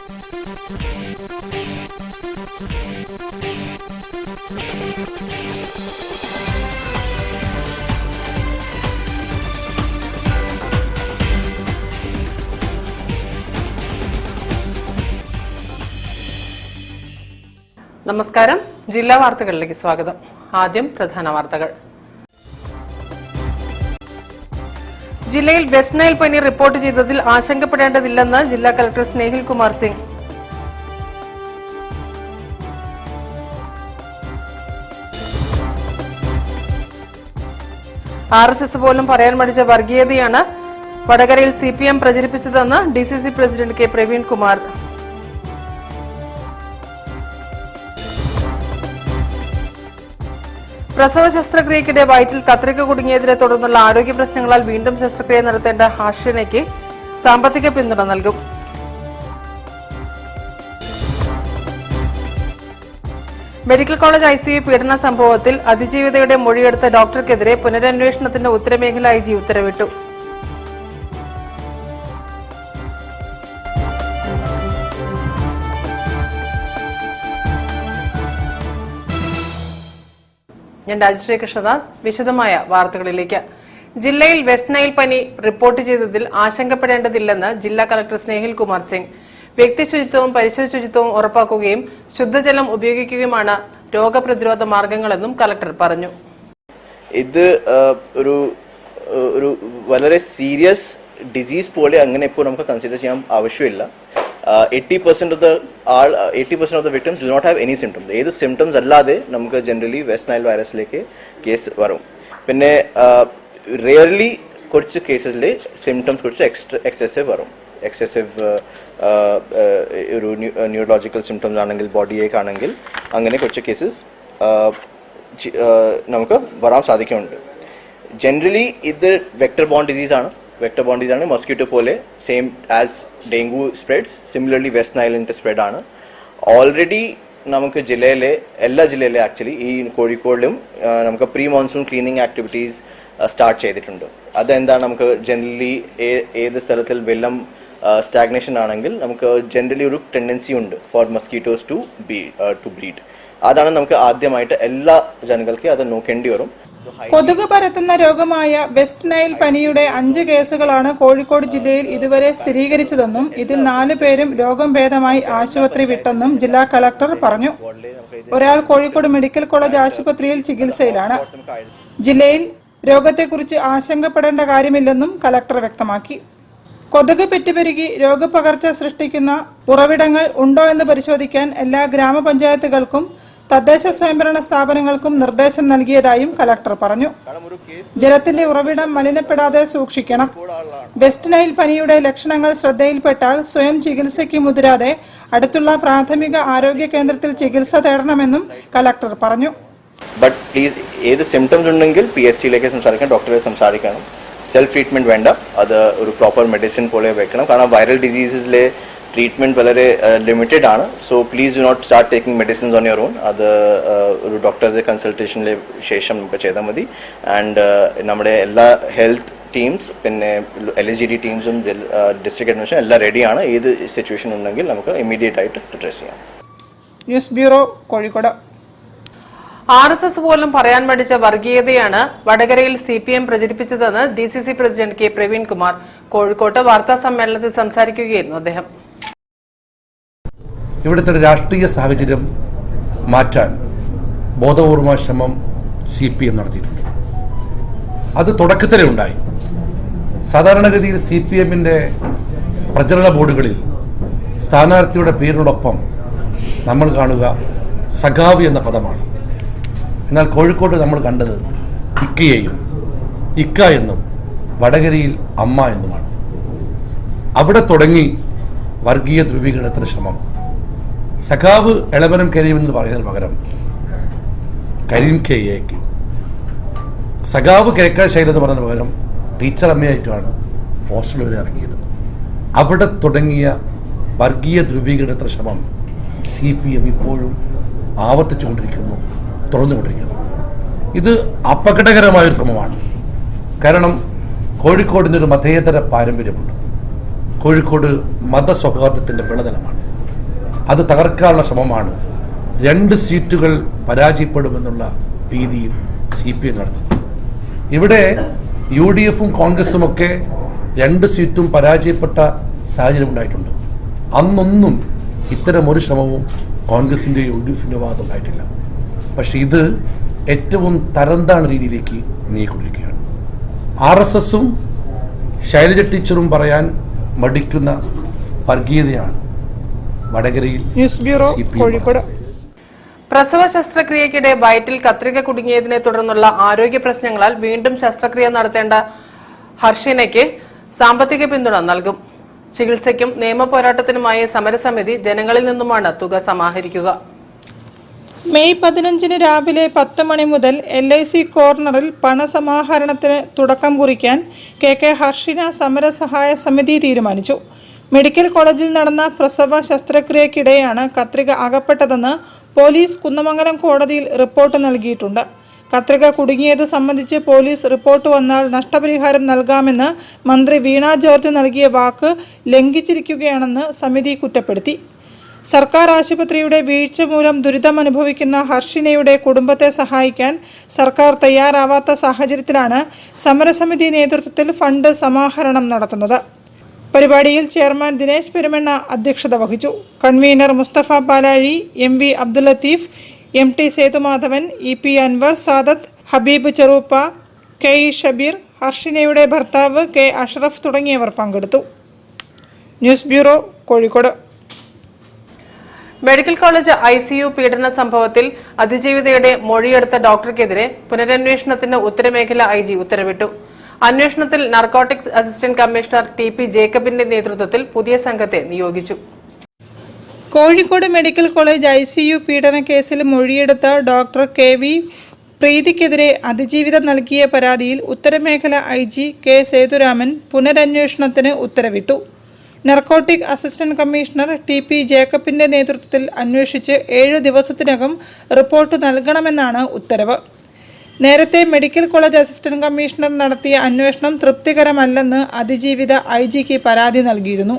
നമസ്കാരം. ജില്ലാ വാർത്തകളിലേക്ക് സ്വാഗതം. ആദ്യം പ്രധാന വാർത്തകൾ. ജില്ലയിൽ വെസ്റ്റ് നൈൽ പനി റിപ്പോർട്ട് ചെയ്തതിൽ ആശങ്കപ്പെടേണ്ടതില്ലെന്ന് ജില്ലാ കളക്ടർ സ്നേഹിൽ കുമാർ സിംഗ്. RSS പോലും പറയാൻ മടിച്ച വർഗീയതയാണ് വടകരയിൽ CPM പ്രചരിപ്പിച്ചതെന്ന് DCC president K Praveen Kumar. പ്രസവ ശസ്ത്രക്രിയക്കിടെ വയറ്റിൽ കത്രിക കുടുങ്ങിയതിനെ തുടർന്നുള്ള ആരോഗ്യ പ്രശ്നങ്ങളാൽ വീണ്ടും ശസ്ത്രക്രിയ നടത്തേണ്ട ഹാഷിനയ്ക്ക് സാമ്പത്തിക പിന്തുണ നൽകും. മെഡിക്കൽ കോളേജ് ICU പീഡന സംഭവത്തിൽ അതിജീവിതയുടെ മൊഴിയെടുത്ത ഡോക്ടർക്കെതിരെ പുനരന്വേഷണത്തിന് ഉത്തരമേഖല IG ഉത്തരവിട്ടു. ഞാൻ രാജശ്രീ കൃഷ്ണദാസ്. വിശദമായ വാർത്തകളിലേക്ക്. ജില്ലയിൽ വെസ്റ്റ് നൈൽ പനി റിപ്പോർട്ട് ചെയ്തതിൽ ആശങ്കപ്പെടേണ്ടതില്ലെന്ന് ജില്ലാ കളക്ടർ സ്നേഹിൽ കുമാർ സിംഗ്. വ്യക്തി ശുചിത്വവും പരിസര ശുചിത്വവും ഉറപ്പാക്കുകയും ശുദ്ധജലം ഉപയോഗിക്കുകയുമാണ് രോഗപ്രതിരോധ മാർഗങ്ങളെന്നും കളക്ടർ പറഞ്ഞു. ഇത് ഒരു വളരെ സീരിയസ് ഡിസീസ് പോലെ അങ്ങനെ ഇപ്പോൾ നമുക്ക് കൺസിഡർ ചെയ്യാൻ ആവശ്യമില്ല. 80% of the victims do not have any symptoms. ഏത് സിംറ്റംസ് അല്ലാതെ നമുക്ക് ജനറലി വെസ്റ്റ് നൈൽ വൈറസിലേക്ക് കേസ് വരും. പിന്നെ റിയർലി കുറച്ച് കേസസിൽ സിംറ്റംസ് കുറച്ച് എക്സസീവ് വരും. എക്സസീവ് ഒരു ന്യൂറോളജിക്കൽ സിംറ്റംസ് ആണെങ്കിൽ, ബോഡി ഏക്ക് ആണെങ്കിൽ, അങ്ങനെ കുറച്ച് കേസസ് നമുക്ക് വരാൻ സാധിക്കുന്നുണ്ട്. ജനറലി ഇത് വെക്ടർ ബോൺ ഡിസീസ് ആണ്. മസ്കിറ്റോ പോലെ same as dengue spreads, similarly west നൈലിന്റെ സ്പ്രെഡ് ആണ്. ഓൾറെഡി നമുക്ക് എല്ലാ ജില്ലയിലെ ആക്ച്വലി ഈ കോഴിക്കോടിലും നമുക്ക് pre monsoon cleaning activities start ചെയ്തിട്ടുണ്ട്. അതെന്താണ്, നമുക്ക് ജനറലി ഏത് സ്ഥലത്തിൽ വെള്ളം സ്റ്റാഗ്നേഷൻ ആണെങ്കിൽ നമുക്ക് ജനറലി ഒരു ടെൻഡൻസി ഉണ്ട് ഫോർ മസ്കിറ്റോസ് ടു ബ്രീഡ്. അതാണ് നമുക്ക് ആദ്യമായിട്ട് എല്ലാ ജനങ്ങൾക്കും അത് നോക്കേണ്ടി വരും. കൊതുക് പരത്തുന്ന രോഗമായ വെസ്റ്റ് നൈൽ പനിയുടെ 5 കേസുകളാണ് കോഴിക്കോട് ജില്ലയിൽ ഇതുവരെ സ്ഥിരീകരിച്ചതെന്നും ഇതിൽ 4 പേരും രോഗം ഭേദമായി ആശുപത്രി വിട്ടെന്നും ജില്ലാ കളക്ടർ പറഞ്ഞു. ഒരാൾ കോഴിക്കോട് മെഡിക്കൽ കോളേജ് ആശുപത്രിയിൽ ചികിത്സയിലാണ്. ജില്ലയിൽ രോഗത്തെക്കുറിച്ച് ആശങ്കപ്പെടേണ്ട കാര്യമില്ലെന്നും കളക്ടർ വ്യക്തമാക്കി. കൊതുക് പെറ്റുപെരുകി രോഗപകർച്ച സൃഷ്ടിക്കുന്ന ഉറവിടങ്ങൾ ഉണ്ടോ എന്ന് പരിശോധിക്കാൻ എല്ലാ ഗ്രാമപഞ്ചായത്തുകൾക്കും തദ്ദേശ സ്വയംഭരണ സ്ഥാപനങ്ങൾക്കും നിർദ്ദേശം നൽകിയതായും കളക്ടർ പറഞ്ഞു. ജലത്തിന്റെ ഉറവിടം മലിനപ്പെടാതെ സൂക്ഷിക്കണം. വെസ്റ്റ് നൈൽ പനിയുടെ ലക്ഷണങ്ങൾ ശ്രദ്ധയിൽപ്പെട്ടാൽ സ്വയം ചികിത്സയ്ക്ക് മുതിരാതെ അടുത്തുള്ള പ്രാഥമിക ആരോഗ്യ കേന്ദ്രത്തിൽ ചികിത്സ തേടണമെന്നും കളക്ടർ പറഞ്ഞു. ബട്ട് പ്ലീസ് ഏത് സിംറ്റംസ് ഉണ്ടെങ്കിൽ PHCയിലേക്ക് സംസാരിക്കണം, ഡോക്ടറെ സംസാരിക്കണം. സെൽഫ് ട്രീറ്റ്മെന്റ് വേണ്ട, അത് ഒരു പ്രോപ്പർ മെഡിസിൻ പോലെ വെക്കണം. കാരണം വൈറൽ ഡിസീസസിലെ ട്രീറ്റ്മെന്റ് വളരെ ലിമിറ്റഡ് ആണ്. So please do not start taking medicines on your own. അത് ഒരു ഡോക്ടറുടെ കൺസൾട്ടേഷന് ശേഷം നമുക്ക് ചെയ്താൽ മതി. ആൻഡ് നമ്മുടെ എല്ലാ ഹെൽത്ത് ടീംസ്, പിന്നെ LSGD ടീംസും ഡിസ്ട്രിക്ട് അഡ്മിനിസ്ട്രേഷൻ എല്ലാം റെഡിയാണ്. ഏത് സിറ്റുവേഷൻ ഉണ്ടെങ്കിൽ നമുക്ക് ഇമ്മീഡിയറ്റ് ആയിട്ട് അഡ്രസ് ചെയ്യാം. News bureau, Kozhikode. RSS പോലും പറയാൻ മടിച്ച വർഗീയതയാണ് വടകരയിൽ CPM പ്രചരിപ്പിച്ചതെന്ന് DCC president K Praveen Kumar. കോഴിക്കോട്ട് വാർത്താ സമ്മേളനത്തിൽ സംസാരിക്കുകയായിരുന്നു അദ്ദേഹം. ഇവിടുത്തെ രാഷ്ട്രീയ സാഹചര്യം മാറ്റാൻ ബോധപൂർവമായ ശ്രമം CPM നടത്തിയിട്ടുണ്ട്. അത് തുടക്കത്തിലേ ഉണ്ടായി. സാധാരണഗതിയിൽ CPMന്റെ പ്രചരണ ബോർഡുകളിൽ സ്ഥാനാർത്ഥിയുടെ പേരിനോടൊപ്പം നമ്മൾ കാണുക സഖാവ് എന്ന പദമാണ്. എന്നാൽ കോഴിക്കോട് നമ്മൾ കണ്ടത് ഇക്കയെയും ഇക്ക എന്നും വടകരയിൽ അമ്മ എന്നുമാണ്. അവിടെ തുടങ്ങി വർഗീയ ധ്രുവീകരണത്തിന് ശ്രമം. സഖാവ് എളമരം കരീം എന്ന് പറയുന്നതിന് പകരം കരീം KA. സഖാവ് KK ശൈലജ എന്ന് പറയുന്നതിന് പകരം ടീച്ചർ അമ്മയായിട്ടാണ് പോസ്റ്ററിൽ ഇറങ്ങിയത്. അവിടെ തുടങ്ങിയ വർഗീയ ധ്രുവീകരണത്തിന് ശ്രമം CPM ഇപ്പോഴും ആവർത്തിച്ചുകൊണ്ടിരിക്കുന്നു, തുറന്നുകൊണ്ടിരിക്കുന്നു. ഇത് അപകടകരമായൊരു ശ്രമമാണ്. കാരണം കോഴിക്കോടിനൊരു മതേതര പാരമ്പര്യമുണ്ട്. കോഴിക്കോട് മതസൗഹാർദ്ദത്തിൻ്റെ വിളതലമാണ്. അത് തകർക്കാനുള്ള ശ്രമമാണ്. 2 സീറ്റുകൾ പരാജയപ്പെടുമെന്നുള്ള ഭീതിയിൽ CPM നടത്തുന്നു. ഇവിടെ UDFും കോൺഗ്രസുമൊക്കെ 2 സീറ്റും പരാജയപ്പെട്ട സാഹചര്യം ഉണ്ടായിട്ടുണ്ട്. അന്നൊന്നും ഇത്തരം ഒരു ശ്രമവും കോൺഗ്രസിൻ്റെയോ UDFിൻ്റെയോ ഭാഗത്ത് ഉണ്ടായിട്ടില്ല. പക്ഷേ ഇത് ഏറ്റവും തരംതാണ രീതിയിലേക്ക് നീങ്ങിക്കൊണ്ടിരിക്കുകയാണ്. RSSും ശൈലജ ടീച്ചറും പറയാൻ മടിക്കുന്ന വർഗീയതയാണ് വടകരയിൽ ന്യൂസ് ബ്യൂറോ, കോഴിക്കോട്. പ്രസവ ശസ്ത്രക്രിയക്കിടെ വയറ്റിൽ കത്രിക കുടുങ്ങിയതിനെ തുടർന്നുള്ള ആരോഗ്യ പ്രശ്നങ്ങളാൽ വീണ്ടും ശസ്ത്രക്രിയ നടത്തേണ്ട ഹർഷിനയ്ക്ക് സാമ്പത്തിക പിന്തുണ നൽകും. ചികിത്സയ്ക്കും നിയമ പോരാട്ടത്തിനുമായി സമരസമിതി ജനങ്ങളിൽ നിന്നുമാണ് തുക സമാഹരിക്കുക. മെയ് 15 രാവിലെ 10 മണി മുതൽ LIC കോർണറിൽ പണസമാഹരണത്തിന് തുടക്കം കുറിക്കാൻ KK ഹർഷിന സമരസഹായ സമിതി തീരുമാനിച്ചു. മെഡിക്കൽ കോളേജിൽ നടന്ന പ്രസവ ശസ്ത്രക്രിയക്കിടെയാണ് കത്രിക അകപ്പെട്ടതെന്ന് പോലീസ് കുന്നമംഗലം കോടതിയിൽ റിപ്പോർട്ട് നൽകിയിട്ടുണ്ട്. കത്രിക കുടുങ്ങിയത് സംബന്ധിച്ച് പോലീസ് റിപ്പോർട്ട് വന്നാൽ നഷ്ടപരിഹാരം നൽകാമെന്ന് മന്ത്രി വീണ ജോർജ് നൽകിയ വാക്ക് ലംഘിച്ചിരിക്കുകയാണെന്ന് സമിതി കുറ്റപ്പെടുത്തി. സർക്കാർ ആശുപത്രിയുടെ വീഴ്ച മൂലം ദുരിതമനുഭവിക്കുന്ന ഹർഷിനയുടെ കുടുംബത്തെ സഹായിക്കാൻ സർക്കാർ തയ്യാറാവാത്ത സാഹചര്യത്തിലാണ് സമരസമിതി നേതൃത്വത്തിൽ ഫണ്ട് സമാഹരണം നടത്തുന്നത്. പരിപാടിയിൽ ചെയർമാൻ ദിനേശ് പെരുമണ്ണ അധ്യക്ഷത വഹിച്ചു. കൺവീനർ മുസ്തഫ പാലാഴി, MV Abdul Latheef, MT Sethumadhavan, EP Anwar Sadath, Habib ചെറുപ്പ, KE ഷബീർ, ഹർഷിനയുടെ ഭർത്താവ് K അഷ്റഫ് തുടങ്ങിയവർ പങ്കെടുത്തു. News bureau, Kozhikode. Medical college ICU പീഡന സംഭവത്തിൽ അതിജീവിതയുടെ മൊഴിയെടുത്ത ഡോക്ടർക്കെതിരെ പുനരന്വേഷണത്തിന് ഉത്തരമേഖല IG ഉത്തരവിട്ടു. അന്വേഷണത്തിൽ നാർക്കോട്ടിക്സ് അസിസ്റ്റന്റ് കമ്മീഷണർ TP ജേക്കബിന്റെ നേതൃത്വത്തിൽ പുതിയ സംഘത്തെ നിയോഗിച്ചു. കോഴിക്കോട് മെഡിക്കൽ കോളേജ് ICU പീഡന കേസിൽ മൊഴിയെടുത്ത ഡോക്ടർ KV പ്രീതിക്കെതിരെ അതിജീവിത നൽകിയ പരാതിയിൽ ഉത്തരമേഖല IG K സേതുരാമൻ പുനരന്വേഷണത്തിന് ഉത്തരവിട്ടു. നർക്കോട്ടിക് അസിസ്റ്റന്റ് കമ്മീഷണർ TP ജേക്കബിന്റെ നേതൃത്വത്തിൽ അന്വേഷിച്ച് 7 ദിവസത്തിനകം റിപ്പോർട്ട് നൽകണമെന്നാണ് ഉത്തരവ്. നേരത്തെ മെഡിക്കൽ കോളേജ് അസിസ്റ്റന്റ് കമ്മീഷണർ നടത്തിയ അന്വേഷണം തൃപ്തികരമല്ലെന്ന് അതിജീവിത IGക്ക് പരാതി നൽകിയിരുന്നു.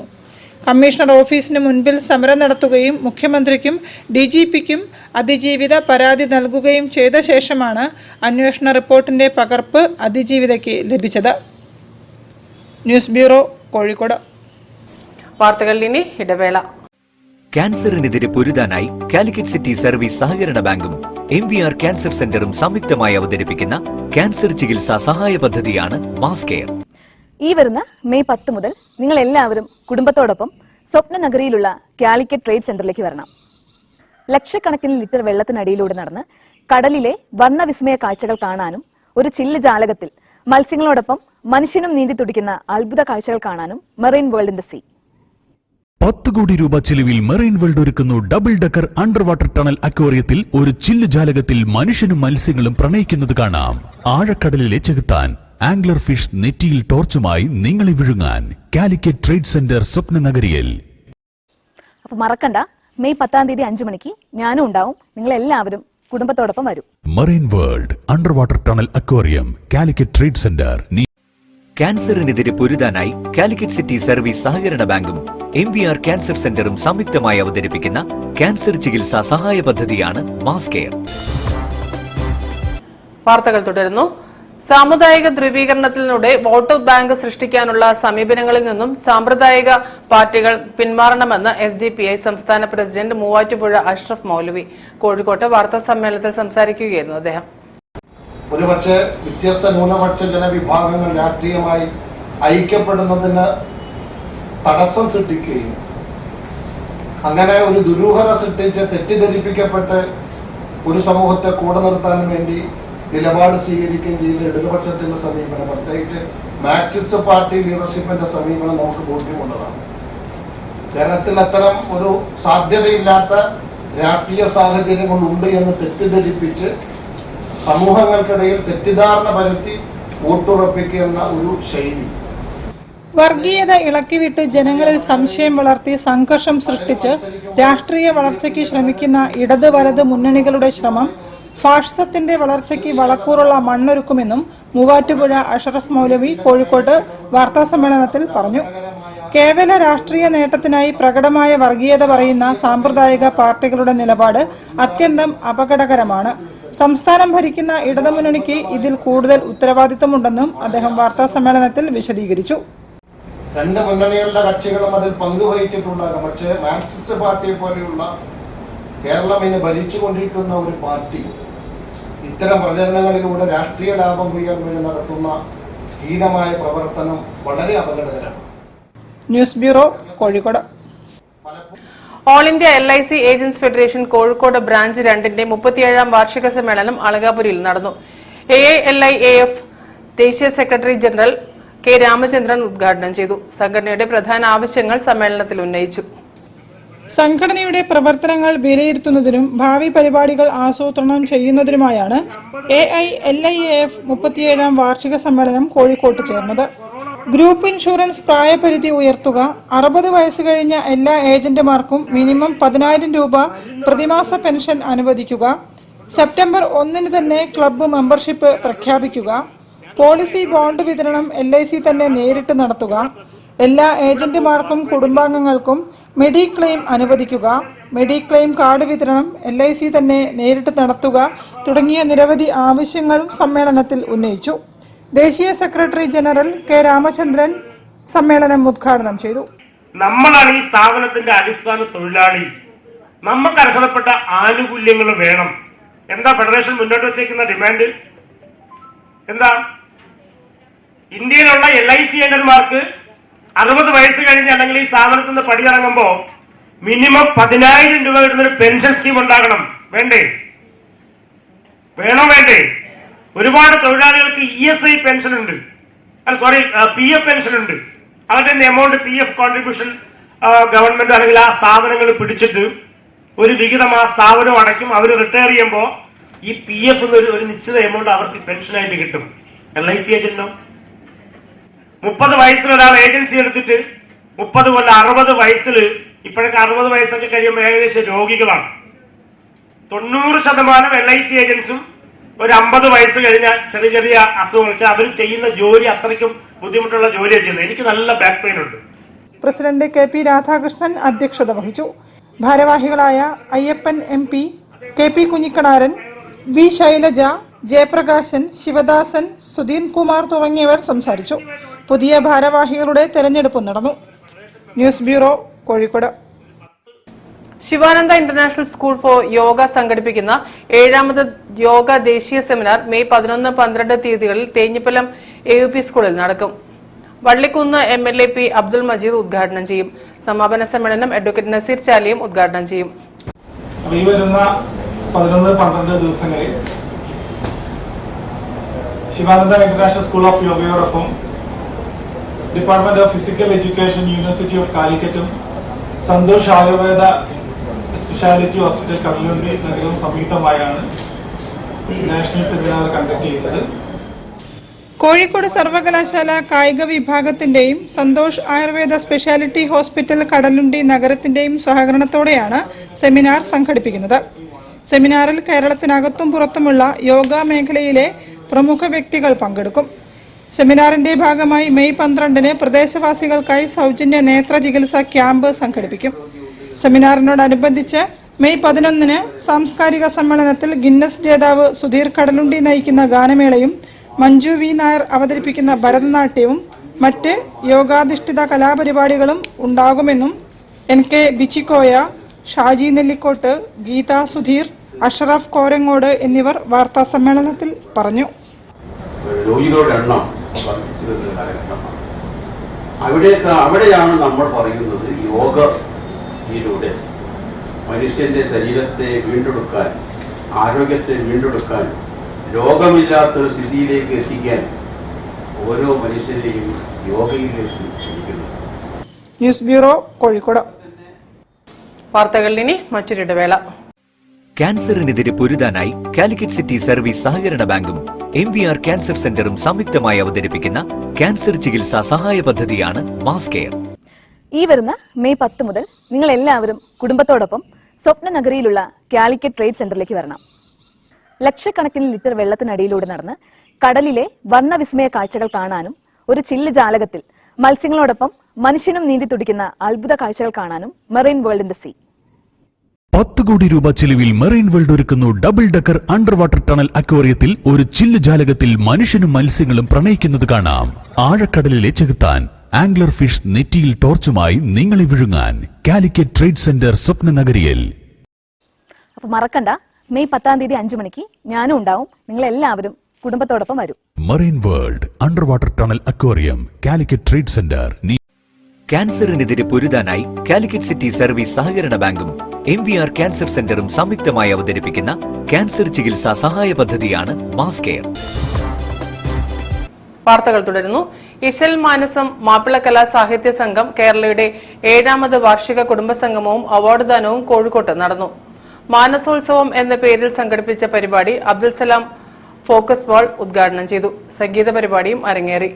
കമ്മീഷണർ ഓഫീസിന് മുൻപിൽ സമരം നടത്തുകയും മുഖ്യമന്ത്രിക്കും DGPക്കും അതിജീവിത പരാതി നൽകുകയും ചെയ്ത ശേഷമാണ് അന്വേഷണ റിപ്പോർട്ടിന്റെ പകർപ്പ് അതിജീവിതയ്ക്ക് ലഭിച്ചത്. News bureau, Kozhikode. വാർത്തകളിൽ ഇനി ഇടവേള. ക്യാൻസറിനെതിരെ പൊരുതാനായി കാലിക്കറ്റ് സിറ്റി സർവീസ് സഹകരണ ബാങ്കും MVR ക്യാൻസർ സെന്ററും സംയുക്തമായി അവതരിപ്പിക്കുന്ന ക്യാൻസർ ചികിത്സാ സഹായ പദ്ധതിയാണ് മാസ് കെയർ. ഈ വരുന്ന മെയ് 10 മുതൽ നിങ്ങൾ എല്ലാവരും കുടുംബത്തോടൊപ്പം സ്വപ്ന നഗരിയിലുള്ള കാലിക്കറ്റ് ട്രേഡ് സെന്ററിലേക്ക് വരണം. ലക്ഷക്കണക്കിന് ലിറ്റർ വെള്ളത്തിനടിയിലൂടെ നടന്ന് കടലിലെ വർണ്ണവിസ്മയ കാഴ്ചകൾ കാണാനും ഒരു ചില്ല് ജാലകത്തിൽ മത്സ്യങ്ങളോടൊപ്പം മനുഷ്യനും നീന്തി തുടിക്കുന്ന അത്ഭുത കാഴ്ചകൾ കാണാനും marine world in the sea. 10 crore രൂപ ചിലവിൽ മെറൈൻ വേൾഡ് ഒരുക്കുന്നു double decker under water tunnel അക്വേറിയത്തിൽ ഒരു ചില്ല് ജാലകത്തിൽ മനുഷ്യനും മത്സ്യങ്ങളും പ്രണയിക്കുന്നത് കാണാം. ആഴക്കടലിലെ ചെകുത്താൻ ആംഗ്ലർ ഫിഷ് നെറ്റിയിൽ ടോർച്ചുമായി നിങ്ങളെ വിഴുങ്ങാൻ കാലിക്കറ്റ് ട്രേഡ് സെന്റർ സ്വപ്ന നഗരിയിൽ. അപ്പൊ മറക്കണ്ട, മെയ് 10 തീയതി 5 മണിക്ക് ഞാനും ഉണ്ടാവും. നിങ്ങൾ എല്ലാവരും കുടുംബത്തോടൊപ്പം വരും. Marine world under water tunnel aquarium, Calicut trade centre. ക്യാൻസറിനെതിരെ പൊരുതാനായി കാലിക്കറ്റ് സിറ്റി സർവീസ് സഹകരണ ബാങ്കും MVR ക്യാൻസർ സെന്ററും സംയുക്തമായി അവതരിപ്പിക്കുന്ന ക്യാൻസർ ചികിത്സാ സഹായ പദ്ധതിയാണ് മാസ് കെയർ. വാർത്തകൾ തുടരുന്നു. സാമുദായിക ധ്രുവീകരണത്തിലൂടെ വോട്ട് ബാങ്ക് സൃഷ്ടിക്കാനുള്ള സമീപനങ്ങളിൽ നിന്നും സാമ്പ്രദായിക പാർട്ടികൾ പിന്മാറണമെന്ന് SDPI സംസ്ഥാന പ്രസിഡന്റ് മൂവാറ്റുപുഴ അഷ്റഫ് മൗലവി കോഴിക്കോട്ട് വാർത്താ സമ്മേളനത്തിൽ സംസാരിക്കുകയായിരുന്നു അദ്ദേഹം. ഒരുപക്ഷെ വ്യത്യസ്ത ന്യൂനപക്ഷ ജനവിഭാഗങ്ങൾ രാഷ്ട്രീയമായി ഐക്യപ്പെടുന്നതിന് തടസ്സം സൃഷ്ടിക്കുകയും അങ്ങനെ ഒരു ദുരൂഹത സൃഷ്ടിച്ച് തെറ്റിദ്ധരിപ്പിക്കപ്പെട്ട് ഒരു സമൂഹത്തെ കൂടെ നിർത്താൻ വേണ്ടി നിലപാട് സ്വീകരിക്കുകയും ചെയ്ത ഇടതുപക്ഷത്തിന്റെ സമീപനം, പ്രത്യേകിച്ച് മാർക്സിസ്റ്റ് പാർട്ടി ലീഡർഷിപ്പിന്റെ സമീപനം നമുക്ക് ബോധ്യമുള്ളതാണ്. കേരളത്തിൽ അത്തരം ഒരു സാധ്യതയില്ലാത്ത രാഷ്ട്രീയ സാഹചര്യങ്ങളുണ്ട് എന്ന് തെറ്റിദ്ധരിപ്പിച്ച് സമൂഹങ്ങൾക്കിടയിൽ തെറ്റിദ്ധാരണ പരത്തി വോട്ടുറപ്പിക്കുന്ന ഒരു ശൈലി, വർഗീയത ഇളക്കിവിട്ട് ജനങ്ങളിൽ സംശയം വളർത്തി സംഘർഷം സൃഷ്ടിച്ച് രാഷ്ട്രീയ വളർച്ചയ്ക്ക് ശ്രമിക്കുന്ന ഇടത് വലത് മുന്നണികളുടെ ശ്രമം ഫാഷിസത്തിന്റെ വളർച്ചയ്ക്ക് വളക്കൂറുള്ള മണ്ണൊരുക്കുമെന്നും മൂവാറ്റുപുഴ അഷ്റഫ് മൗലവി കോഴിക്കോട്ട് വാർത്താസമ്മേളനത്തിൽ പറഞ്ഞു. കേവല രാഷ്ട്രീയ നേട്ടത്തിനായി പ്രകടമായ വർഗീയത പറയുന്ന സാമ്പ്രദായിക പാർട്ടികളുടെ നിലപാട് അത്യന്തം അപകടകരമാണ്. സംസ്ഥാനം ഭരിക്കുന്ന ഇടതുമുന്നണിക്ക് ഇതിൽ കൂടുതൽ ഉത്തരവാദിത്തമുണ്ടെന്നും അദ്ദേഹം വാർത്താസമ്മേളനത്തിൽ വിശദീകരിച്ചു. രണ്ട് മുന്നണികളുടെ കക്ഷികളും അതിൽ പങ്കുവഹിച്ചിട്ടുണ്ടാകും. പക്ഷേ മാർക്സിസ്റ്റ് പാർട്ടിയെ പോലെയുള്ള കേരളം ഇന്ന് ഭരിച്ചുകൊണ്ടിരിക്കുന്ന ഒരു പാർട്ടി ഇത്തരം പ്രചരണങ്ങളിലൂടെ രാഷ്ട്രീയ ലാഭം കൊയ്യാൻ വേണ്ടി നടത്തുന്ന ഹീനമായ പ്രവർത്തനം വളരെ അപകടകരമാണ്. News bureau, Kozhikode. All India LIC agents federation Kozhikode branch 2ന്റെ 37ാം വാർഷിക സമ്മേളനം അളകാപുരിയിൽ നടന്നു. AILIAF ദേശീയ സെക്രട്ടറി ജനറൽ K. രാമചന്ദ്രൻ ഉദ്ഘാടനം ചെയ്തു. സംഘടനയുടെ പ്രധാന ആവശ്യങ്ങൾ സമ്മേളനത്തിൽ ഉന്നയിച്ചു. സംഘടനയുടെ പ്രവർത്തനങ്ങൾ വിലയിരുത്തുന്നതിനും ഭാവി പരിപാടികൾ ആസൂത്രണം ചെയ്യുന്നതിനുമായാണ് AILIAF 37ാം വാർഷിക സമ്മേളനം കോഴിക്കോട്ട് ചേർന്നത്. ഗ്രൂപ്പ് ഇൻഷുറൻസ് പ്രായപരിധി ഉയർത്തുക, 60 വയസ്സ് കഴിഞ്ഞ എല്ലാ ഏജന്റുമാർക്കും മിനിമം 10,000 രൂപ പ്രതിമാസ പെൻഷൻ അനുവദിക്കുക, സെപ്റ്റംബർ 1 തന്നെ ക്ലബ്ബ് മെമ്പർഷിപ്പ് പ്രഖ്യാപിക്കുക, പോളിസി ബോണ്ട് വിതരണം LIC തന്നെ നേരിട്ട് നടത്തുക, എല്ലാ ഏജന്റുമാർക്കും കുടുംബാംഗങ്ങൾക്കും മെഡിക്ലെയിം അനുവദിക്കുക, മെഡിക്ലെയിം കാർഡ് വിതരണം LIC തന്നെ നേരിട്ട് നടത്തുക തുടങ്ങിയ നിരവധി ആവശ്യങ്ങളും സമ്മേളനത്തിൽ ഉന്നയിച്ചു. ദേശീയ സെക്രട്ടറി ജനറൽ K. രാമചന്ദ്രൻ സമ്മേളനം ഉദ്ഘാടനം ചെയ്തു. നമ്മളാണ് ഈ സ്ഥാപനത്തിന്റെ അടിസ്ഥാന തൊഴിലാളി. നമുക്ക് അർഹതപ്പെട്ട ആനുകൂല്യങ്ങൾ വേണം. എന്താ ഫെഡറേഷൻ മുന്നോട്ട് വെച്ചേക്കുന്ന ഡിമാൻഡ്? എന്താ? ഇന്ത്യയിലുള്ള LIC ഏജന്റുമാർക്ക് 60 വയസ്സ് കഴിഞ്ഞ് അല്ലെങ്കിൽ ഈ സ്ഥാപനത്തിൽ നിന്ന് പടിയിറങ്ങുമ്പോൾ മിനിമം 10,000 രൂപ കിട്ടുന്നൊരു പെൻഷൻ സ്കീം ഉണ്ടാകണം. വേണ്ടേ? വേണോ വേണ്ടേ? ഒരുപാട് തൊഴിലാളികൾക്ക് ESI പെൻഷൻ ഉണ്ട്, PF പെൻഷൻ ഉണ്ട്. അവരുടെ എമൗണ്ട് PF കോൺട്രിബ്യൂഷൻ ഗവൺമെന്റ് അല്ലെങ്കിൽ ആ സ്ഥാപനങ്ങൾ പിടിച്ചിട്ട് ഒരു വിഹിതം ആ സ്ഥാപനം അടയ്ക്കും. അവർ റിട്ടയർ ചെയ്യുമ്പോൾ ഈ PF ഒരു നിശ്ചിത എമൗണ്ട് അവർക്ക് പെൻഷനായിട്ട് കിട്ടും. LIC ഏജന്റിനോ 30 വയസ്സിൽ ഒരാൾ ഏജൻസി എടുത്തിട്ട് 30 കൊല്ലം 60 വയസ്സിൽ, ഇപ്പോഴൊക്കെ 60 വയസ്സൊക്കെ കഴിയുമ്പോൾ ഏകദേശം രോഗികളാണ്. 90% LIC ഏജൻസും ഒരു 50 വയസ്സ് കഴിഞ്ഞ ചെറിയ ചെറിയ അസുഖങ്ങൾ വെച്ചാൽ അവർ ചെയ്യുന്ന ജോലി അത്രയ്ക്കും ബുദ്ധിമുട്ടുള്ള ജോലിയാണ് ചെയ്യുന്നത്. എനിക്ക് നല്ല ബാക്ക് പെയിൻ ഉണ്ട്. പ്രസിഡന്റ് KP രാധാകൃഷ്ണൻ അധ്യക്ഷത വഹിച്ചു. ഭാരവാഹികളായ Ayyappan MP, KP Kunhikkanaran, V. Shailaja, Jayaprakashan, Sivadasan, Sudheen Kumar തുടങ്ങിയവർ സംസാരിച്ചു. പുതിയ ഭാരവാഹികളുടെ തെരഞ്ഞെടുപ്പ് നടന്നു. News bureau, Kozhikode. Sivananda international school for yoga സംഘടിപ്പിക്കുന്ന 7ാമത് യോഗ ദേശീയ സെമിനാർ മെയ് 11, 12 തീയതികളിൽ തേഞ്ഞിപ്പലം AUP സ്കൂളിൽ നടക്കും. Vallikkunnu MLA P. അബ്ദുൾ മജീദ് ഉദ്ഘാടനം ചെയ്യും. സമാപന സമ്മേളനം അഡ്വക്കേറ്റ് നസീർ ചാലിയും ഉദ്ഘാടനം ചെയ്യും. ഈ വരുന്ന 11-12 ദിവസങ്ങളിൽ ശിവാനന്ദ ഇന്റർനാഷണൽ സ്കൂൾ ഓഫ് യോഗയോടൊപ്പം department of physical education, university of കാലിക്കറ്റും സന്തോഷ് ആയുർവേദ സ്പെഷ്യാലിറ്റി ഹോസ്പിറ്റൽ കടലുണ്ടി നഗരവും സംയുക്തമായാണ് നാഷണൽ സെമിനാർ കണ്ടക്ട് ചെയ്യുന്നത്. കോഴിക്കോട് സർവകലാശാല കായിക വിഭാഗത്തിന്റെയും സന്തോഷ് ആയുർവേദ സ്പെഷ്യാലിറ്റി ഹോസ്പിറ്റൽ കടലുണ്ടി നഗരത്തിന്റെയും സഹകരണത്തോടെയാണ് സെമിനാർ സംഘടിപ്പിക്കുന്നത്. സെമിനാറിൽ കേരളത്തിനകത്തും പുറത്തുമുള്ള യോഗ മേഖലയിലെ പ്രമുഖ വ്യക്തികൾ പങ്കെടുക്കും. സെമിനാറിന്റെ ഭാഗമായി മെയ് 12 പ്രദേശവാസികൾക്കായി സൗജന്യ നേത്ര ചികിത്സ ക്യാമ്പ് സംഘടിപ്പിക്കും. സെമിനാറിനോടനുബന്ധിച്ച് മെയ് 11 സാംസ്കാരിക സമ്മേളനത്തിൽ ഗിന്നസ് ജേതാവ് സുധീർ കടലുണ്ടി നയിക്കുന്ന ഗാനമേളയും മഞ്ജു V. നായർ അവതരിപ്പിക്കുന്ന ഭരതനാട്യവും മറ്റ് യോഗാധിഷ്ഠിത കലാപരിപാടികളും ഉണ്ടാകുമെന്നും NK ബിച്ചിക്കോയ, ഷാജി നെല്ലിക്കോട്ട്, ഗീത സുധീർ, അഷ്റഫ് കോരങ്ങോട് എന്നിവർ വാർത്താ സമ്മേളനത്തിൽ പറഞ്ഞു. രോഗികളുടെ എണ്ണം വർദ്ധിച്ചു വരുന്ന കാലഘട്ടമാണ്. അവിടെയാണ് നമ്മൾ പറയുന്നത് യോഗയിലൂടെ മനുഷ്യന്റെ ശരീരത്തെ വീണ്ടെടുക്കാൻ, ആരോഗ്യത്തെ വീണ്ടെടുക്കാൻ, രോഗമില്ലാത്തൊരു സ്ഥിതിയിലേക്ക് എത്തിക്കാൻ ഓരോ മനുഷ്യരെയും യോഗയിലേക്ക് ക്ഷണിക്കുന്നു. News bureau, Kozhikode. വാർത്തകളിൽ ഇനി മറ്റൊരിടവേള. ക്യാൻസറിനെതിരെ പൊരുതാനായി കാലിക്കറ്റ് സിറ്റി സർവീസ് സഹകരണ ബാങ്കും MVR ക്യാൻസർ സെന്ററും സംയുക്തമായി അവതരിപ്പിക്കുന്ന ക്യാൻസർ ചികിത്സാ സഹായ പദ്ധതിയാണ് മാസ് കെയർ. ഈ വരുന്ന മെയ് 10 മുതൽ നിങ്ങൾ എല്ലാവരും കുടുംബത്തോടൊപ്പം സ്വപ്ന നഗരിയിലുള്ള കാലിക്കറ്റ് ട്രേഡ് സെന്ററിലേക്ക് വരണം. ലക്ഷക്കണക്കിന് ലിറ്റർ വെള്ളത്തിനടിയിലൂടെ നടന്ന് കടലിലെ വർണ്ണവിസ്മയ കാഴ്ചകൾ കാണാനും ഒരു ചില്ല് ജാലകത്തിൽ മത്സ്യങ്ങളോടൊപ്പം മനുഷ്യനും നീന്തി തുടിക്കുന്ന അത്ഭുത കാഴ്ചകൾ കാണാനും marine world in the sea. 10 crore രൂപ ചിലവിൽ മെറൈൻ വേൾഡ് ഒരുക്കുന്നു double decker under water tunnel അക്വേറിയത്തിൽ ഒരു ചില്ല് ജാലകത്തിൽ മനുഷ്യനും മത്സ്യങ്ങളും പ്രണയിക്കുന്നത് കാണാം. ആഴക്കടലിലെ ചെകുത്താൻ ആംഗ്ലർ ഫിഷ് നെറ്റിയിൽ ടോർച്ചുമായി നിങ്ങളെ വിഴുങ്ങാൻ കാലിക്കറ്റ് ട്രേഡ് സെന്റർ സ്വപ്ന നഗരിയിൽ. അപ്പൊ മറക്കണ്ട, മെയ് 10 5 മണിക്ക് ഞാനും ഉണ്ടാവും. നിങ്ങൾ എല്ലാവരും കുടുംബത്തോടൊപ്പം വരൂ. Marine world under water tunnel aquarium, Calicut trade centre. ക്യാൻസറിനെതിരെ പൊരുതാനായി കാലിക്കറ്റ് സിറ്റി സർവീസ് സഹകരണ ബാങ്കും MVR ക്യാൻസർ സെന്ററും സംയുക്തമായി അവതരിപ്പിക്കുന്ന ക്യാൻസർ ചികിത്സാ സഹായ പദ്ധതിയാണ് മാസ് കെയർ. വാർത്തകൾ തുടരുന്നു. ഇശൽ മാനസം മാപ്പിള കലാ സാഹിത്യ സംഘം കേരളയുടെ 7ാമത് വാർഷിക കുടുംബസംഗമവും അവാർഡ് ദാനവും കോഴിക്കോട്ട് നടന്നു. മാനസോത്സവം എന്ന പേരിൽ സംഘടിപ്പിച്ച പരിപാടി അബ്ദുൽ സലാം ഫോക്കസ് വാൾ ഉദ്ഘാടനം ചെയ്തു. സംഗീത പരിപാടിയും അരങ്ങേറി.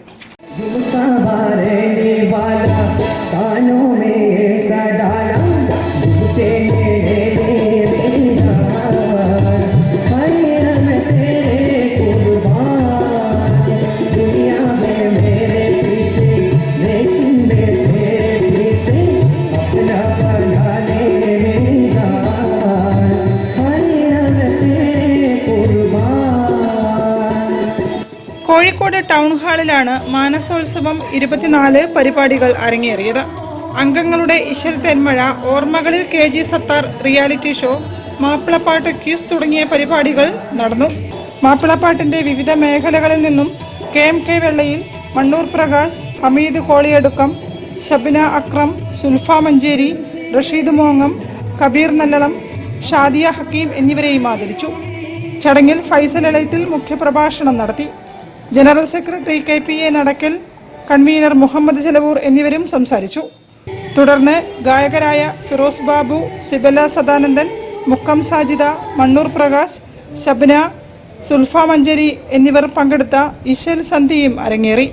കോഴിക്കോട് ടൗൺ ഹാളിലാണ് മാനസോത്സവം 24 പരിപാടികൾ അരങ്ങേറിയത്. അംഗങ്ങളുടെ ഇശൽ തെന്മഴ, ഓർമ്മകളിൽ KG സത്താർ റിയാലിറ്റി ഷോ, മാപ്പിളപ്പാട്ട് ക്യൂസ് തുടങ്ങിയ പരിപാടികൾ നടന്നു. മാപ്പിളപ്പാട്ടിന്റെ വിവിധ മേഖലകളിൽ നിന്നും KMK വെള്ളയിൽ, മണ്ണൂർ പ്രകാശ്, ഹമീദ് കോളിയടുക്കം, ഷബിന അക്രം, സുൽഫ മഞ്ചേരി, റഷീദ് മോങ്ങം, കബീർ നല്ലളം, ഷാദിയ ഹക്കീം എന്നിവരെയും ആദരിച്ചു. ചടങ്ങിൽ ഫൈസൽ എളൈറ്റിൽ മുഖ്യപ്രഭാഷണം നടത്തി. General secretary KPA Nadakkal, convener Muhammad Chelavoor എന്നിവരും സംസാരിച്ചു. തുടർന്ന് ഗായകരായ ഫിറോസ് ബാബു, സിബല സദാനന്ദൻ, മുക്കം സാജിദ, മണ്ണൂർ പ്രകാശ്, ഷബ്ന, സുൽഫ മഞ്ചേരി എന്നിവർ പങ്കെടുത്ത ഇശൽ സന്ധിയും അരങ്ങേറി.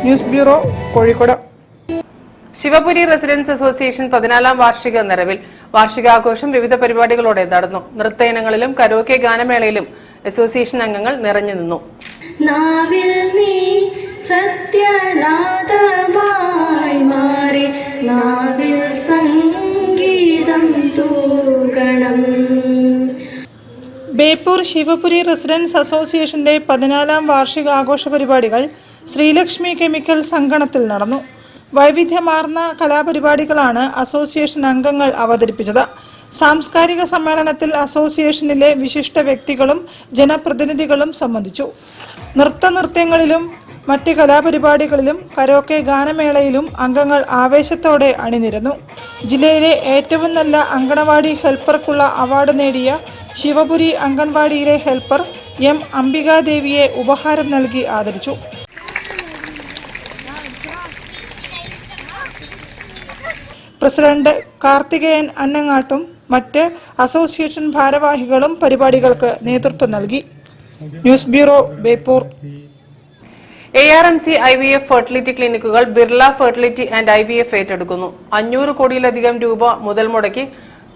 News bureau, Kozhikode. Shivapuri residence association 14ാം വാർഷിക നിറവിൽ വാർഷികാഘോഷം വിവിധ പരിപാടികളോടെ നടന്നു. നൃത്ത ഇനങ്ങളിലും കരോക്കെ ഗാനമേളയിലും അസോസിയേഷൻ അംഗങ്ങൾ നിറഞ്ഞു നിന്നു. നാവിൽ നീ സത്യനാദമായി മാറി, നാവിൽ സംഗീതം തൂകണം. ബേപ്പൂർ ശിവപുരി റെസിഡൻസ് അസോസിയേഷന്റെ 14ാം വാർഷികാഘോഷ പരിപാടികൾ ശ്രീലക്ഷ്മി കെമിക്കൽസ് അങ്കണത്തിൽ നടന്നു. വൈവിധ്യമാർന്ന കലാപരിപാടികളാണ് അസോസിയേഷൻ അംഗങ്ങൾ അവതരിപ്പിച്ചത്. സാംസ്കാരിക സമ്മേളനത്തിൽ അസോസിയേഷനിലെ വിശിഷ്ട വ്യക്തികളും ജനപ്രതിനിധികളും സംബന്ധിച്ചു. നൃത്തങ്ങളിലും മറ്റ് കലാപരിപാടികളിലും കരോക്കെ ഗാനമേളയിലും അംഗങ്ങൾ ആവേശത്തോടെ അണിനിരന്നു. ജില്ലയിലെ ഏറ്റവും നല്ല അങ്കണവാടി ഹെൽപ്പർക്കുള്ള അവാർഡ് നേടിയ ശിവപുരി അംഗൻവാടിയിലെ ഹെൽപ്പർ M. അംബികാദേവിയെ ഉപഹാരം നൽകി ആദരിച്ചു. പ്രസിഡന്റ് കാർത്തികേയൻ അന്നങ്ങാട്ടും മറ്റ് അസോസിയേഷൻ ഭാരവാഹികളും പരിപാടികൾക്ക് നേതൃത്വം നൽകി. News bureau, Beypore. ARMC IVF fertility ക്ലിനിക്കുകൾ ബിർള ഫെർട്ടിലിറ്റി ആൻഡ് IVF ഏറ്റെടുക്കുന്നു. 500 കോടിയിലധികം രൂപ മുതൽ മുടക്കി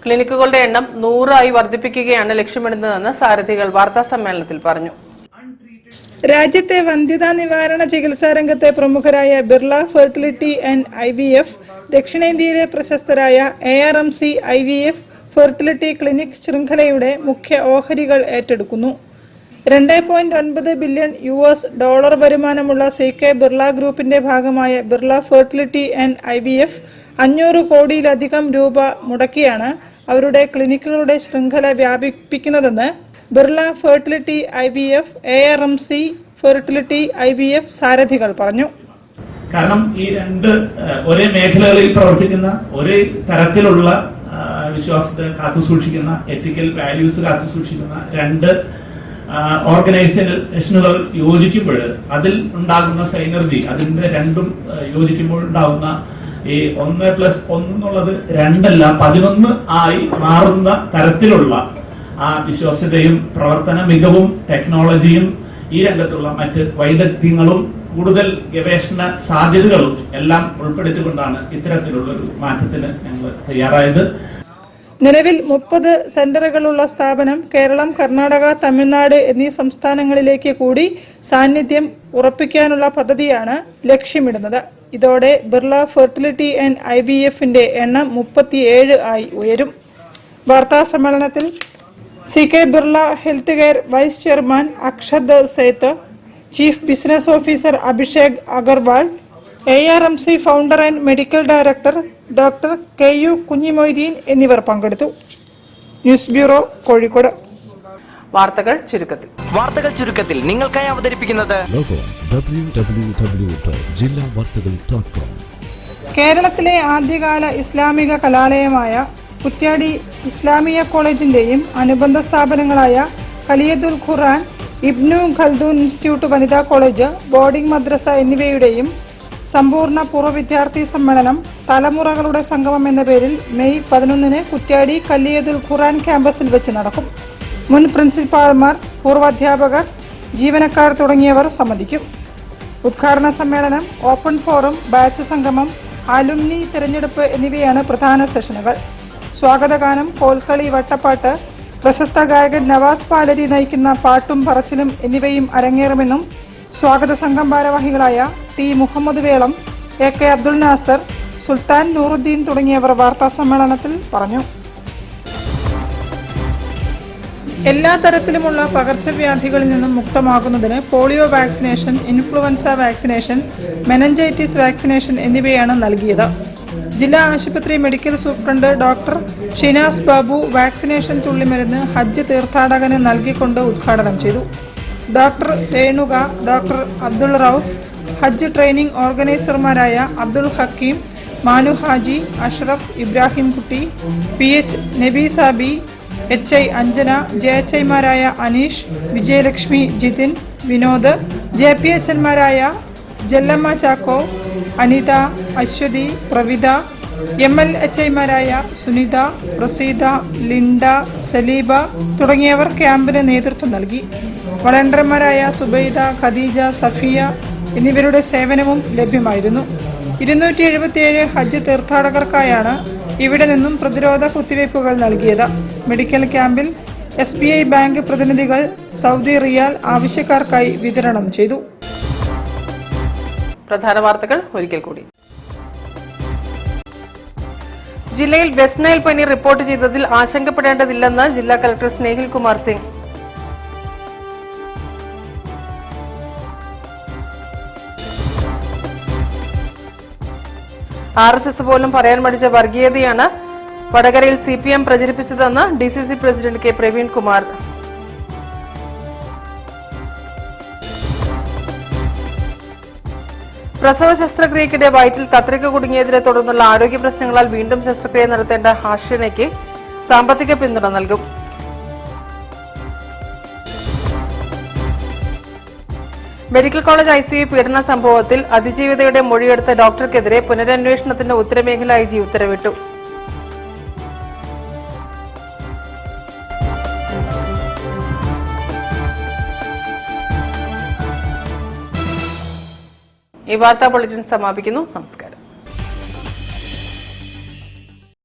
ക്ലിനിക്കുകളുടെ എണ്ണം 100 ആയി വർദ്ധിപ്പിക്കുകയാണ് ലക്ഷ്യമിടുന്നതെന്ന് സാരഥികൾ വാർത്താസമ്മേളനത്തിൽ പറഞ്ഞു. രാജ്യത്തെ വന്ധ്യതാ നിവാരണ ചികിത്സാ രംഗത്തെ പ്രമുഖരായ ബിർള ഫെർട്ടിലിറ്റി ആൻഡ് IVF, ദക്ഷിണേന്ത്യയിലെ പ്രശസ്തരായ ARMC IVF ഫെർട്ടിലിറ്റി ക്ലിനിക് ശൃംഖലയുടെ മുഖ്യ ഓഹരികൾ ഏറ്റെടുക്കുന്നു. $2.9 ബില്യൺ വരുമാനമുള്ള CK ബിർള ഗ്രൂപ്പിന്റെ ഭാഗമായ ബിർള ഫെർട്ടിലിറ്റി ആൻഡ് IVF 500 കോടിയിലധികം രൂപ മുടക്കിയാണ് അവരുടെ ക്ലിനിക്കുകളുടെ ശൃംഖല വ്യാപിപ്പിക്കുന്നതെന്ന് Birla fertility IVF, ARMC fertility IVF സാരഥികൾ പറഞ്ഞു. കാരണം ഈ രണ്ട് ഒരേ മേഖലകളിൽ പ്രവർത്തിക്കുന്ന, ഒരേ തരത്തിലുള്ള വിശ്വാസത്തെ കാത്തുസൂക്ഷിക്കുന്ന, എത്തിക്കൽ വാല്യൂസ് കാത്തുസൂക്ഷിക്കുന്ന രണ്ട് ഓർഗനൈസേഷനുകൾ യോജിക്കുമ്പോൾ അതിൽ ഉണ്ടാകുന്ന സൈനർജി, അതിന്റെ രണ്ടും യോജിക്കുമ്പോൾ ഉണ്ടാകുന്ന ഈ 1+1 എന്നുള്ളത് 2 അല്ല 11 ആയി മാറുന്ന തരത്തിലുള്ള ആ വിശ്വാസ്യതയും പ്രവർത്തന മികവും ടെക്നോളജിയും ഈ രംഗത്തുള്ള മറ്റ് വൈദഗ്ധ്യങ്ങളും കൂടുതൽ ഗവേഷണ സാധ്യതകളും എല്ലാം ഉൾപ്പെടുത്തിക്കൊണ്ടാണ് ഇത്തരത്തിലുള്ള ഒരു മാറ്റത്തിന് ഞങ്ങൾ തയ്യാറായത്. നിലവിൽ 30 സെന്ററുകളുള്ള സ്ഥാപനം കേരളം, കർണാടക, തമിഴ്നാട് എന്നീ സംസ്ഥാനങ്ങളിലേക്ക് കൂടി സാന്നിധ്യം ഉറപ്പിക്കാനുള്ള പദ്ധതിയാണ് ലക്ഷ്യമിടുന്നത്. ഇതോടെ ബിർള ഫെർട്ടിലിറ്റി ആൻഡ് IVFന്റെ എണ്ണം 37 ആയി ഉയരും. വാർത്താ സമ്മേളനത്തിൽ CK Birla health care vice chairman Akshat Seth, chief business officer Abhishek Agarwal, ARMC founder and medical director doctor KU Kunhimoideen എന്നിവർ പങ്കെടുത്തു. News bureau, Kozhikode. വാർത്തകൾ ചുരുക്കത്തിൽ നിങ്ങൾക്കായി അവതരിപ്പിക്കുന്നത് www.jillavartagal.com. കേരളത്തിലെ ആദ്യകാല ഇസ്ലാമിക കലാലയമായ കുറ്റ്യാടി ഇസ്ലാമിയ കോളേജിന്റെയും അനുബന്ധ സ്ഥാപനങ്ങളായ ഖലിയത്തുൽ ഖുർആൻ, ഇബ്നു ഖൽദൂൻ ഇൻസ്റ്റിറ്റ്യൂട്ട് വനിതാ കോളേജ്, ബോർഡിംഗ് മദ്രസ എന്നിവയുടെയും സമ്പൂർണ്ണ പൂർവ്വ വിദ്യാർത്ഥി സമ്മേളനം തലമുറകളുടെ സംഗമം എന്ന പേരിൽ മെയ് 11 കുറ്റ്യാടി ഖലിയത്തുൽ ഖുർആൻ ക്യാമ്പസിൽ വെച്ച് നടക്കും. മുൻ പ്രിൻസിപ്പാൾമാർ, പൂർവ്വാധ്യാപകർ, ജീവനക്കാർ തുടങ്ങിയവർ സംബന്ധിക്കും. ഉദ്ഘാടന സമ്മേളനം, ഓപ്പൺ ഫോറം, ബാച്ച് സംഗമം, അലുമിനി തിരഞ്ഞെടുപ്പ് എന്നിവയാണ് പ്രധാന സെഷനുകൾ. സ്വാഗതഗാനം, കോൽക്കളി, വട്ടപ്പാട്ട്, പ്രശസ്ത ഗായകൻ നവാസ് പാലരി നയിക്കുന്ന പാട്ടും പറച്ചിലും എന്നിവയും അരങ്ങേറുമെന്നും സ്വാഗത സംഘം ഭാരവാഹികളായ T മുഹമ്മദ് വേളം, AK അബ്ദുൽ നാസർ, സുൽത്താൻ നൂറുദ്ദീൻ തുടങ്ങിയവർ വാർത്താ സമ്മേളനത്തിൽ പറഞ്ഞു. എല്ലാ തരത്തിലുമുള്ള പകർച്ചവ്യാധികളിൽ നിന്നും മുക്തമാകുന്നതിന് polio vaccination, influenza vaccination, meningitis vaccination എന്നിവയാണ് നൽകിയത്. ജില്ലാ ആശുപത്രി medical superintendent doctor Shinas Babu vaccination തുള്ളിമരുന്ന് ഹജ്ജ് തീർത്ഥാടകന് നൽകിക്കൊണ്ട് ഉദ്ഘാടനം ചെയ്തു. ഡോക്ടർ രേണുക, ഡോക്ടർ അബ്ദുൾ റൌഫ്, ഹജ്ജ് ട്രെയിനിംഗ് ഓർഗനൈസർമാരായ അബ്ദുൾ ഹക്കീം, മാനു ഹാജി, അഷ്റഫ്, ഇബ്രാഹിം കുട്ടി, PH നബീസാബി, HI അഞ്ജന, JHIമാരായ അനീഷ്, വിജയലക്ഷ്മി, ജിതിൻ, വിനോദ്, JPHന്മാരായ ജല്ലമ്മ ചാക്കോ, അനിത, അശ്വതി, പ്രവിത, MLHIമാരായ സുനിത, പ്രസീത, ലിൻഡ, സലീബ തുടങ്ങിയവർ ക്യാമ്പിന് നേതൃത്വം നൽകി. വളണ്ടിയർമാരായ സുബൈദ, ഖദീജ, സഫിയ എന്നിവരുടെ സേവനവും ലഭ്യമായിരുന്നു. 277 ഹജ്ജ് തീർത്ഥാടകർക്കായാണ് ഇവിടെ നിന്നും പ്രതിരോധ കുത്തിവയ്പ്പുകൾ നൽകിയത്. മെഡിക്കൽ ക്യാമ്പിൽ SBI ബാങ്ക് പ്രതിനിധികൾ സൗദി റിയാൽ ആവശ്യക്കാർക്കായി വിതരണം ചെയ്തു. പ്രധാന വാർത്തകൾ ഒരിക്കൽ കൂടി. ജില്ലയിൽ വെസ്റ്റ് നൈൽ പനി റിപ്പോർട്ട് ചെയ്തതിൽ ആശങ്കപ്പെടേണ്ടതില്ലെന്ന് ജില്ലാ കളക്ടർ സ്നേഹിൽ കുമാർ സിംഗ്. RSS പോലും പറയാൻ മടിച്ച വർഗീയതയാണ് വടകരയിൽ CPM പ്രചരിപ്പിച്ചതെന്ന് DCC president K Praveen Kumar. പ്രസവ ശസ്ത്രക്രിയക്കിടെ വയറ്റിൽ കത്രിക കുടുങ്ങിയതിനെ തുടർന്നുള്ള ആരോഗ്യ പ്രശ്നങ്ങളാൽ വീണ്ടും ശസ്ത്രക്രിയ നടത്തേണ്ട ഹാഷിനയ്ക്ക് സാമ്പത്തിക പിന്തുണ നൽകും. മെഡിക്കൽ കോളേജ് ICU പീഡന സംഭവത്തിൽ അതിജീവിതയുടെ മൊഴിയെടുത്ത ഡോക്ടർക്കെതിരെ പുനരന്വേഷണത്തിന് ഉത്തരമേഖല IG ഉത്തരവിട്ടു. ഈ വാർത്താ ബുള്ളറ്റിൻ സമാപിക്കുന്നു. നമസ്കാരം.